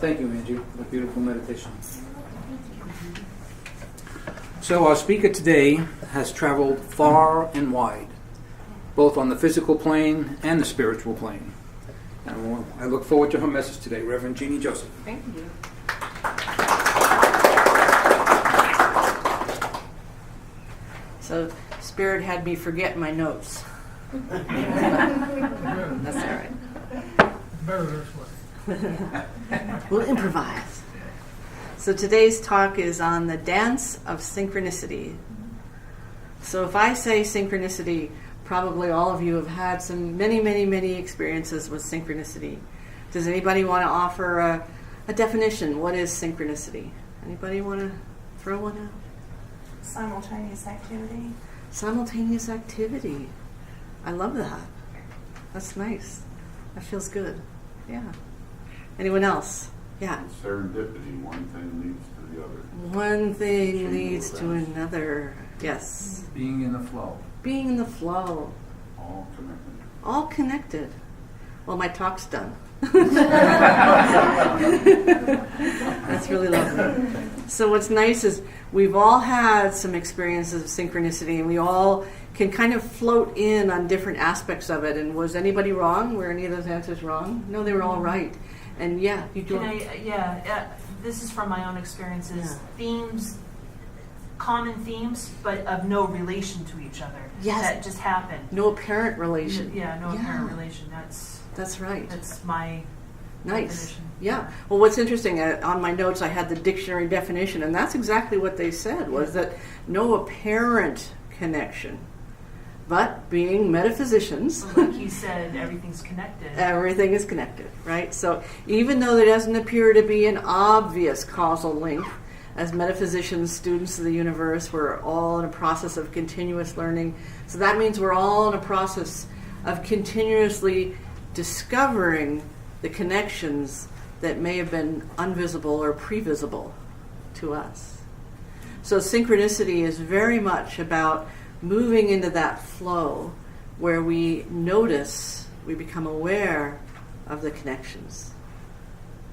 Thank you, Angie, for the beautiful meditation. So our speaker today has traveled far and wide, both on the physical plane and the spiritual plane. And I look forward to her message today, Rev Genie Joseph. Thank you. So Spirit had me forget my notes. That's all right. Better this way. We'll improvise. So today's talk is on the dance of synchronicity. So if I say synchronicity, probably all of you have had many experiences with synchronicity. Does anybody want to offer a definition? What is synchronicity? Anybody want to throw one out? Simultaneous activity. Simultaneous activity. I love that. That's nice. That feels good. Yeah. Anyone else? Yeah. Serendipity, one thing leads to the other. One thing leads to another. Yes. Being in the flow. Being in the flow. All connected. All connected. Well, my talk's done. That's really lovely. So what's nice is we've all had some experiences of synchronicity, and we all can kind of float in on different aspects of it. And was anybody wrong? Were any of those answers wrong? No, they were all right. And yeah, you do. This is from my own experiences. Yeah. Themes, common themes, but of no relation to each other. Yes. That just happened. No apparent relation. Yeah, no Yeah. apparent relation. That's right. That's my Nice. definition. Yeah. Well, what's interesting, on my notes I had the dictionary definition, and that's exactly what they said, was that no apparent connection. But being metaphysicians, Like he said, everything's connected. everything is connected, right? So even though there doesn't appear to be an obvious causal link, as metaphysicians, students of the universe, we're all in a process of continuous learning. So that means we're all in a process of continuously discovering the connections that may have been invisible or previsible to us. So synchronicity is very much about moving into that flow where we notice, we become aware of the connections.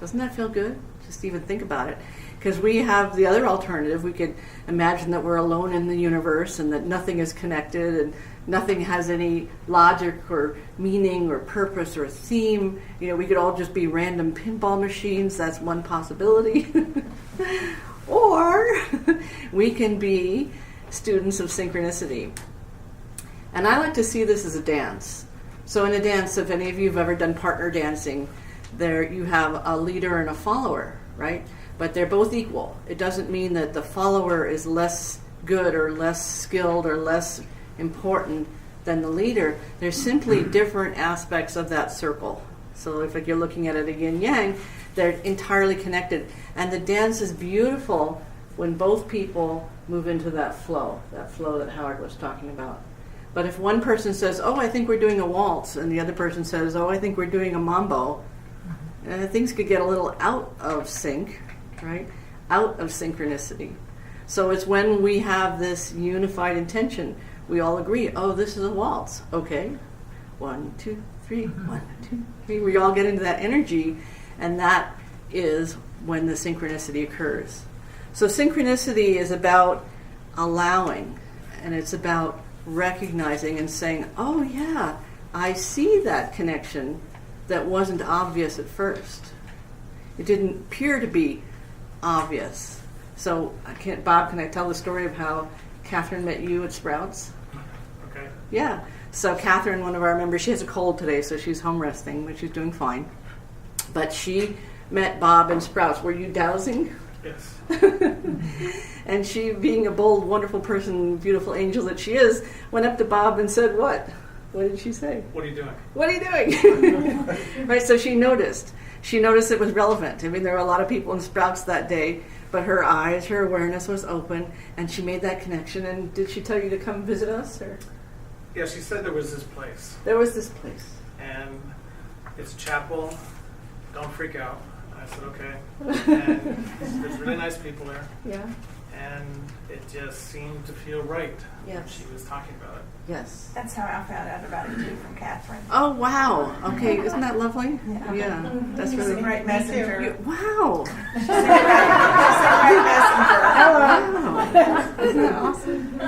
Doesn't that feel good? Just even think about it. Because we have the other alternative. We could imagine that we're alone in the universe and that nothing is connected and nothing has any logic or meaning or purpose or theme. You know, we could all just be random pinball machines. That's one possibility. Or we can be students of synchronicity. And I like to see this as a dance. So in a dance, if any of you have ever done partner dancing, there you have a leader and a follower, right? But they're both equal. It doesn't mean that the follower is less good or less skilled or less important than the leader. They're simply different aspects of that circle. So if you're looking at it a yin-yang, they're entirely connected. And the dance is beautiful when both people move into that flow that Howard was talking about. But if one person says, oh, I think we're doing a waltz, and the other person says, oh, I think we're doing a mambo, things could get a little out of sync, right? Out of synchronicity. So it's when we have this unified intention, we all agree, oh, this is a waltz. Okay, 1, 2, 3, 1, 2, 3. We all get into that energy, and that is when the synchronicity occurs. So synchronicity is about allowing, and it's about recognizing and saying, oh yeah, I see that connection that wasn't obvious at first. It didn't appear to be obvious. So Bob, can I tell the story of how Catherine met you at Sprouts? Okay. Yeah. So Catherine, one of our members, she has a cold today, so she's home resting, but she's doing fine. But she met Bob in Sprouts. Were you dowsing? Yes. And she, being a bold, wonderful person, beautiful angel that she is, went up to Bob and said, what? What did she say? What are you doing? What are you doing? Right, so she noticed. She noticed it was relevant. I mean, there were a lot of people in Sprouts that day, but her eyes, her awareness was open, and she made that connection. And did she tell you to come visit us? Or? Yeah, she said there was this place, There was this place. and it's a chapel. Don't freak out. I said, okay. And there's really nice people there. Yeah. and it just seemed to feel right when Yes. she was talking about it. Yes. That's how I found out about it too, from Catherine. Oh, wow. Okay, isn't that lovely? Yeah. That's She's really a great messenger. Wow. She's a great messenger. Wow. Isn't that awesome?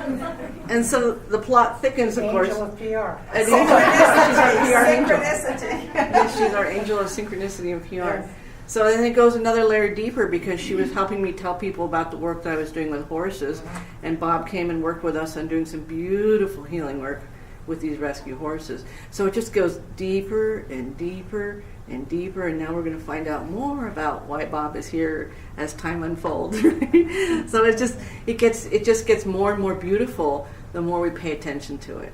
And so the plot thickens, of course. Angel of PR. An angel. She's our PR angel. Synchronicity. Yes, she's our angel of synchronicity and PR. So then it goes another layer deeper because she was helping me tell people about the work that I was doing with horses. And Bob came and worked with us on doing some beautiful healing work with these rescue horses. So it just goes deeper and deeper and deeper. And now we're going to find out more about why Bob is here as time unfolds. So it just gets more and more beautiful the more we pay attention to it.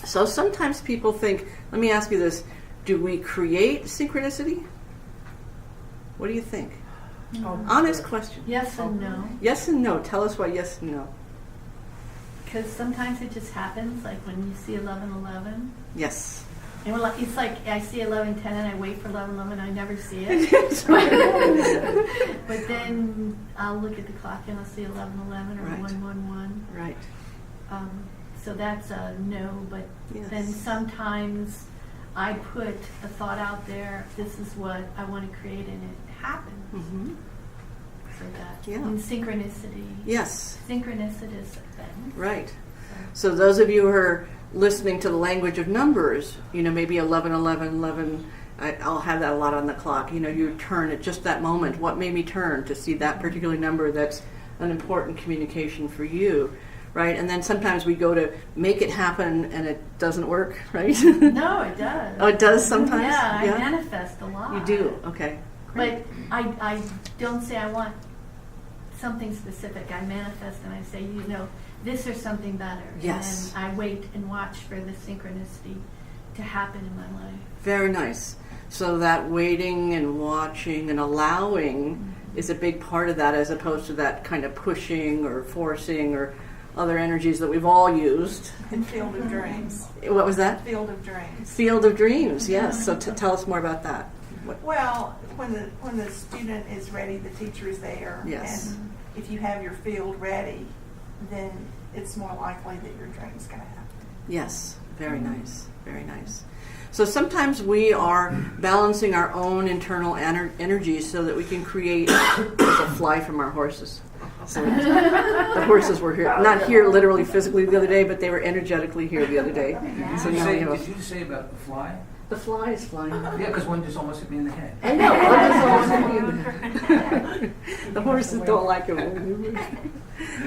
So sometimes people think, let me ask you this, do we create synchronicity? What do you think? Honest question. Yes and no. Yes and no. Tell us why yes and no. Because sometimes it just happens, like when you see 11:11. Yes. And it's like I see 11:10 and I wait for 11:11. I never see it. But then I'll look at the clock and I'll see 11:11 or Right. 1:11. Right. So that's a no. But Yes. then sometimes I put a thought out there. This is what I want to create, and it happens. Mm-hmm. So that Yeah. in synchronicity. Yes. Synchronicitous thing. Right. So those of you who are listening to the language of numbers, maybe 11, 11, 11, I'll have that a lot on the clock. You turn at just that moment. What made me turn to see that particular number that's an important communication for you, right? And then sometimes we go to make it happen and it doesn't work, right? No, it does. Oh, it does sometimes? Yeah, I manifest a lot. You do? Okay. But I don't say I want something specific. I manifest and I say, this or something better. Yes. And I wait and watch for the synchronicity to happen in my life. Very nice. So that waiting and watching and allowing is a big part of that, as opposed to that kind of pushing or forcing or other energies that we've all used. And Field of Dreams. What was that? Field of Dreams. Field of Dreams, yes. So tell us more about that. Well, when the student is ready, the teacher is there. Yes. And if you have your field ready, then it's more likely that your dream's going to happen. Yes, very nice, very nice. So sometimes we are balancing our own internal energies so that we can create a fly from our horses. So the horses were here, not here literally physically the other day, but they were energetically here the other day. So now we have Did you say about the fly? the fly is flying. Yeah, because one just almost hit me in the head. I know. one just almost hit me in the head. The horses don't like it.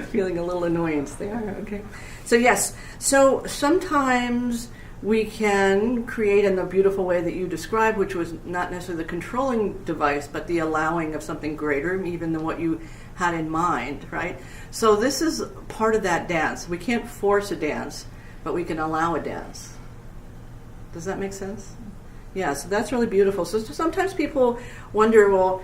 Feeling a little annoyance there. Okay. So yes. So sometimes we can create in the beautiful way that you described, which was not necessarily the controlling device, but the allowing of something greater, even than what you had in mind, right? So this is part of that dance. We can't force a dance, but we can allow a dance. Does that make sense? Yeah, so that's really beautiful. So sometimes people wonder, well,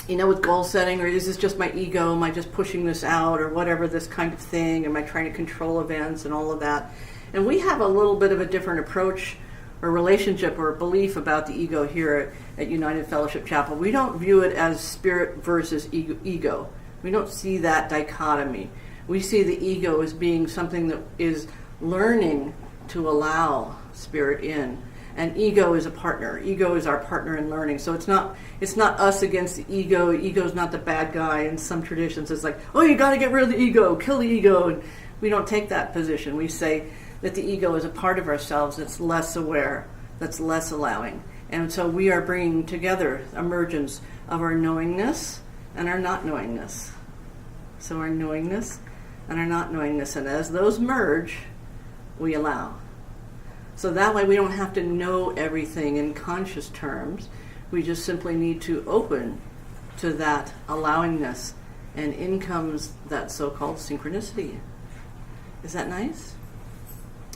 with goal setting, or is this just my ego? Am I just pushing this out, or whatever, this kind of thing? Am I trying to control events and all of that? And we have a little bit of a different approach or relationship or belief about the ego here at United Fellowship Chapel. We don't view it as spirit versus ego. We don't see that dichotomy. We see the ego as being something that is learning to allow spirit in. And ego is a partner. Ego is our partner in learning. So it's not us against the ego. Ego's not the bad guy. In some traditions, it's like, oh, you got to get rid of the ego, kill the ego. And we don't take that position. We say that the ego is a part of ourselves that's less aware, that's less allowing. And so we are bringing together emergence of our knowingness and our not knowingness. So our knowingness and our not knowingness. And as those merge, we allow. So that way we don't have to know everything in conscious terms. We just simply need to open to that allowingness, and in comes that so-called synchronicity. Is that nice?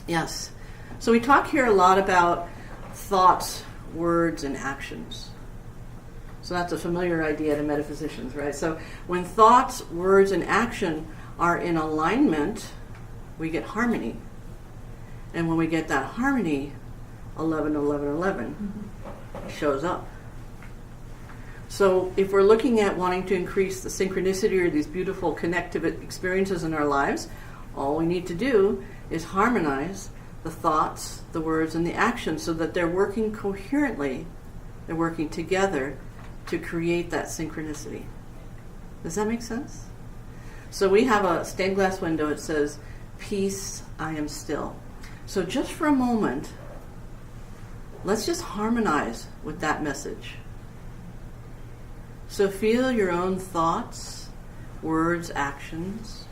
Yes. So we talk here a lot about thoughts, words, and actions. So that's a familiar idea to metaphysicians, right? So when thoughts, words, and action are in alignment, we get harmony. And when we get that harmony, 11, 11, 11 shows up. So if we're looking at wanting to increase the synchronicity or these beautiful connective experiences in our lives, all we need to do is harmonize the thoughts, the words, and the actions so that they're working coherently, they're working together to create that synchronicity. Does that make sense? So we have a stained glass window. It says, "Peace, I am still." So just for a moment, let's just harmonize with that message. So feel your own thoughts, words, actions.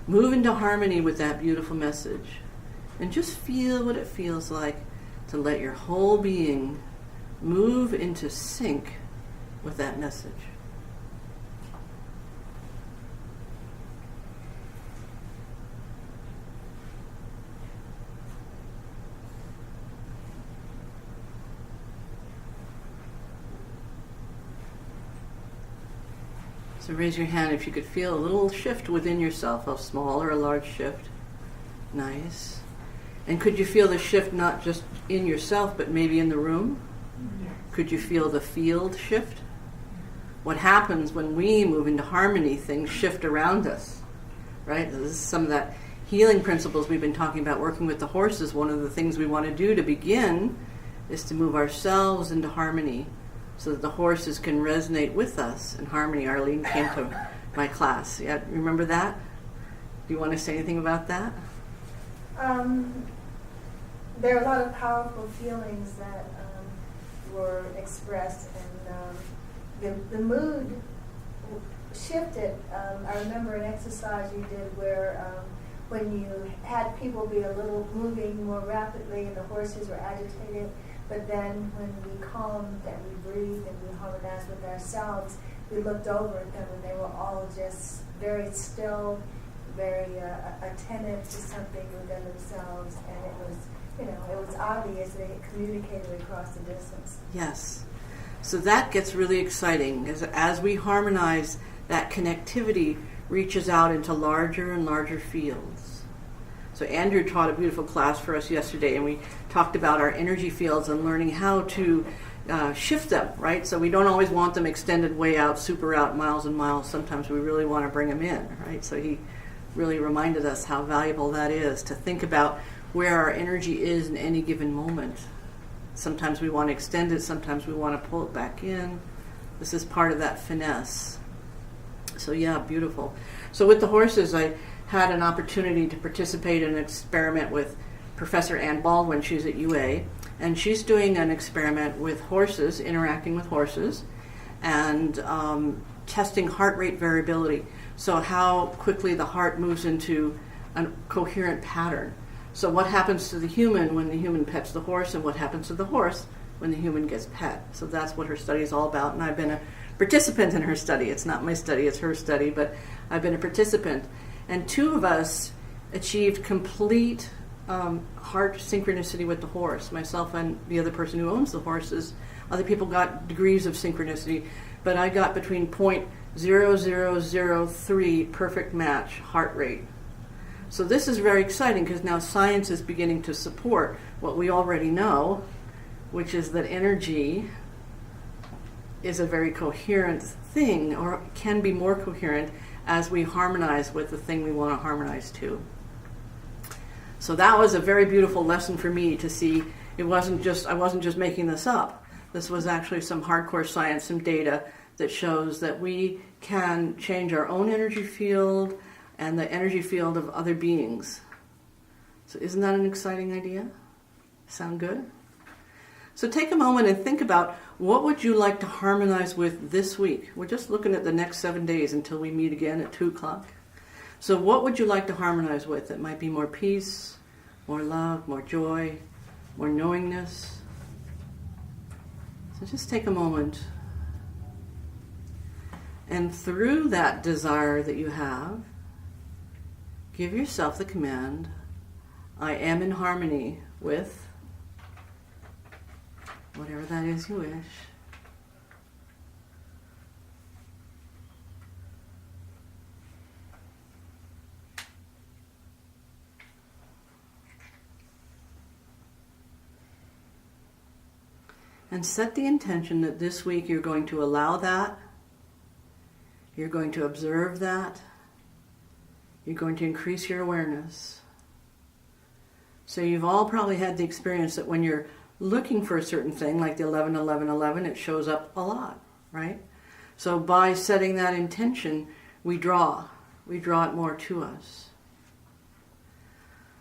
Move into harmony with that beautiful message. And just feel what it feels like to let your whole being move into sync with that message. So raise your hand if you could feel a little shift within yourself, a small or a large shift. Nice. And could you feel the shift not just in yourself, but maybe in the room? Could you feel the field shift? What happens when we move into harmony, things shift around us, right? This is some of that healing principles we've been talking about, working with the horses. One of the things we want to do to begin is to move ourselves into harmony so that the horses can resonate with us in harmony. Arlene came to my class. Yeah, remember that? Do you want to say anything about that? There are a lot of powerful feelings that were expressed, and the mood shifted. I remember an exercise you did where when you had people be a little moving more rapidly and the horses were agitated, but then when we calmed and we breathed and we harmonized with ourselves, we looked over at them and they were all just very still, very attentive to something within themselves, and it was obvious they had communicated across the distance. Yes. So that gets really exciting as we harmonize, that connectivity reaches out into larger and larger fields. So Andrew taught a beautiful class for us yesterday, and we talked about our energy fields and learning how to shift them, right? So we don't always want them extended way out, super out, miles and miles. Sometimes we really want to bring them in, right? So he really reminded us how valuable that is, to think about where our energy is in any given moment. Sometimes we want to extend it, sometimes we want to pull it back in. This is part of that finesse. So yeah, beautiful. So with the horses, I had an opportunity to participate in an experiment with Professor Ann Baldwin. She's at UA, and she's doing an experiment with horses, interacting with horses, and testing heart rate variability. So how quickly the heart moves into a coherent pattern. So what happens to the human when the human pets the horse, and what happens to the horse when the human gets pet? So that's what her study is all about, and I've been a participant in her study. It's not my study, it's her study, but I've been a participant. And two of us achieved complete heart synchronicity with the horse, myself and the other person who owns the horses. Other people got degrees of synchronicity, but I got between 0.0003 perfect match heart rate. So this is very exciting because now science is beginning to support what we already know, which is that energy is a very coherent thing, or can be more coherent as we harmonize with the thing we want to harmonize to. So that was a very beautiful lesson for me to see. I wasn't just making this up. This was actually some hardcore science, some data that shows that we can change our own energy field and the energy field of other beings. So isn't that an exciting idea? Sound good? So take a moment and think about, what would you like to harmonize with this week? We're just looking at the next 7 days until we meet again at 2 o'clock. So what would you like to harmonize with? It might be more peace, more love, more joy, more knowingness. So just take a moment. And through that desire that you have, give yourself the command, I am in harmony with whatever that is you wish. And set the intention that this week you're going to allow that. You're going to observe that. You're going to increase your awareness. So you've all probably had the experience that when you're looking for a certain thing, like the 11, 11, 11, it shows up a lot, right? So by setting that intention, we draw it more to us.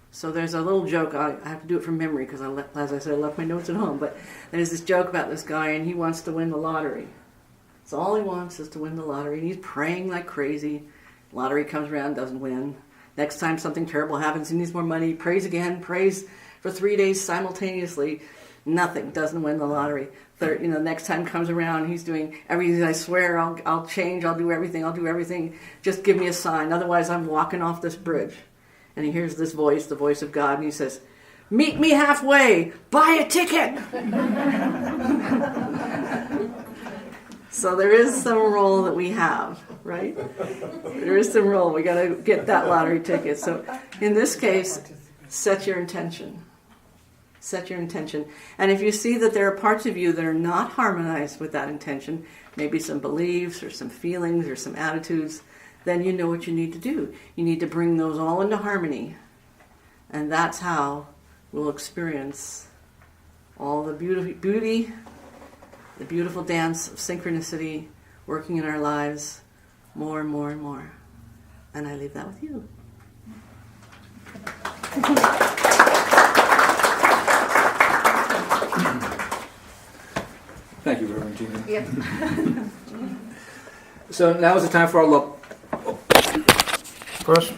So there's a little joke, I have to do it from memory because, as I said, I left my notes at home, but there's this joke about this guy and he wants to win the lottery. So all he wants is to win the lottery, and he's praying like crazy. Lottery comes around, doesn't win. Next time something terrible happens, he needs more money, prays again, prays for 3 days simultaneously. Nothing, doesn't win the lottery. Next time comes around, he's doing everything. I swear, I'll change, I'll do everything. Just give me a sign, otherwise I'm walking off this bridge. And he hears this voice, the voice of God, and he says, "Meet me halfway, buy a ticket." So there is some role that we have, right? There is some role. We got to get that lottery ticket. So in this case, set your intention. Set your intention. And if you see that there are parts of you that are not harmonized with that intention, maybe some beliefs or some feelings or some attitudes, then you know what you need to do. You need to bring those all into harmony. And that's how we'll experience all the beauty, the beautiful dance of synchronicity working in our lives more and more and more. And I leave that with you. Thank you, Reverend Genie. Yep. So now is the time for our love. First,